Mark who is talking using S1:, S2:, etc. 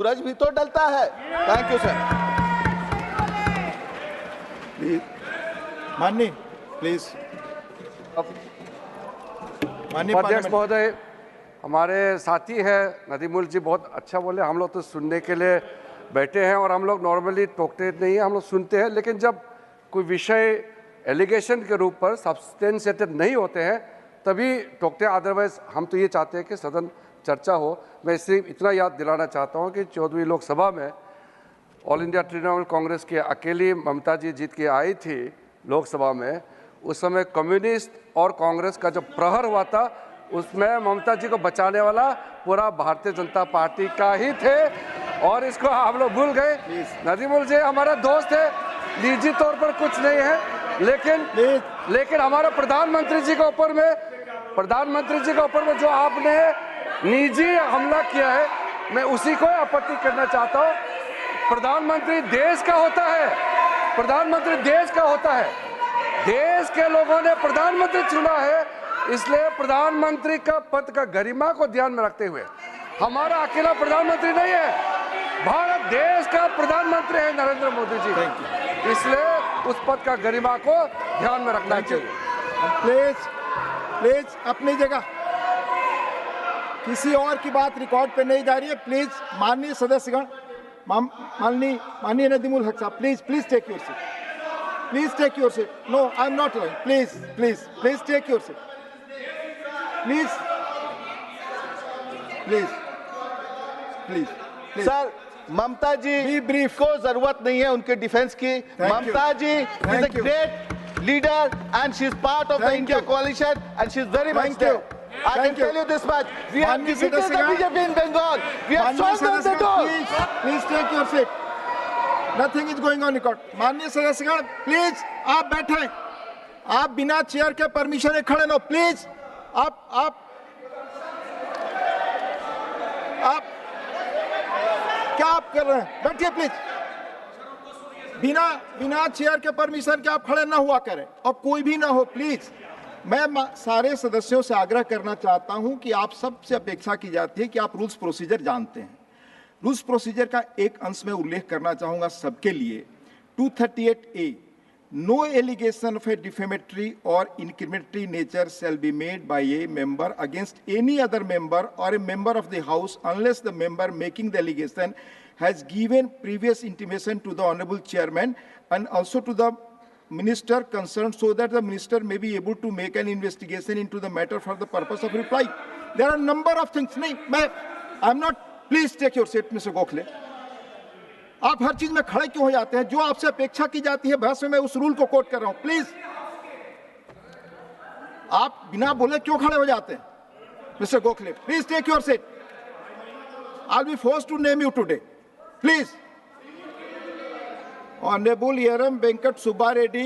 S1: सूरज भी तो डलता है। Thank you sir.
S2: प्लीज माननीय, प्लीज माननीय
S3: अध्यक्ष महोदय, हमारे साथी है नदीमुल जी बहुत अच्छा बोले। हम लोग तो सुनने के लिए बैठे हैं और हम लोग नॉर्मली टोकते नहीं हैं, हम लोग सुनते हैं, लेकिन जब कोई विषय एलिगेशन के रूप पर सब्सटेंशिएटेड नहीं होते हैं तभी टोकते हैं। अदरवाइज हम तो ये चाहते हैं कि सदन चर्चा हो। मैं सिर्फ इतना याद दिलाना चाहता हूँ कि 14वीं लोकसभा में ऑल इंडिया तृणमूल कांग्रेस की अकेली ममता जी जीत के आई थी लोकसभा में। उस समय कम्युनिस्ट और कांग्रेस का जब प्रहर हुआ था उसमें ममता जी को बचाने वाला पूरा भारतीय जनता पार्टी का ही थे और इसको आप लोग भूल गए। नदीमुल जी हमारा दोस्त है, निजी तौर पर कुछ नहीं है, लेकिन हमारा प्रधानमंत्री जी के ऊपर में जो आपने निजी हमला किया है, मैं उसी को आपत्ति करना चाहता हूँ। प्रधानमंत्री देश का होता है, प्रधानमंत्री देश का होता है, देश के लोगों ने प्रधानमंत्री चुना है, इसलिए प्रधानमंत्री का पद का गरिमा को ध्यान में रखते हुए, हमारा अकेला प्रधानमंत्री नहीं है, भारत देश का प्रधानमंत्री है नरेंद्र मोदी जी, इसलिए उस पद का गरिमा को ध्यान में रखना चाहिए।
S2: प्लीज अपनी जगह, किसी और की बात रिकॉर्ड पे नहीं जा रही है। प्लीज माननीय सदस्यगण, माननीय नदीमुल हक साहब, please take your seat, please take your seat. No, I am not allowing, please take your seat, please.
S1: Sir, Mamata ji brief को जरूरत नहीं है उनके डिफेंस की। Mamata ji is a great leader and she is part of the India coalition and she is very much there. I can tell you this much. We have defeated the BJP in Bengal. We have solved the door.
S2: Please take your seat. Nothing is going on record. माननीय सदस्यगण, please आप बैठे, आप बिना chair के permission के खड़े न हो। प्लीज आप क्या आप कर रहे हैं? बैठिए प्लीज। बिना चेयर के परमिशन के आप खड़े ना हुआ करें और कोई भी ना हो प्लीज। मैं सारे सदस्यों से आग्रह करना चाहता हूं कि आप सबसे अपेक्षा की जाती है कि आप रूल्स प्रोसीजर जानते हैं। रूल्स प्रोसीजर का एक अंश में उल्लेख करना चाहूंगा सबके लिए। 238A, no allegation of a defamatory or incriminatory nature shall be made by a member against any other member or a member of the house unless the member making the allegation has given previous intimation to the honorable chairman and also to the minister concerned, so that the minister may be able to make an investigation into the matter for the purpose of reply. There are a number of things. I'm not. Please take your seat, Mr. Gokhale. आप हर चीज में खड़े क्यों हो जाते हैं? जो आपसे अपेक्षा की जाती है बहस में, मैं उस रूल को कोट कर रहा हूं। प्लीज आप बिना बोले क्यों खड़े हो जाते हैं? Mister Gokhale, please take your seat. I'll be forced to name you today. Please. Honorable Yeram Venkat Subba Reddy,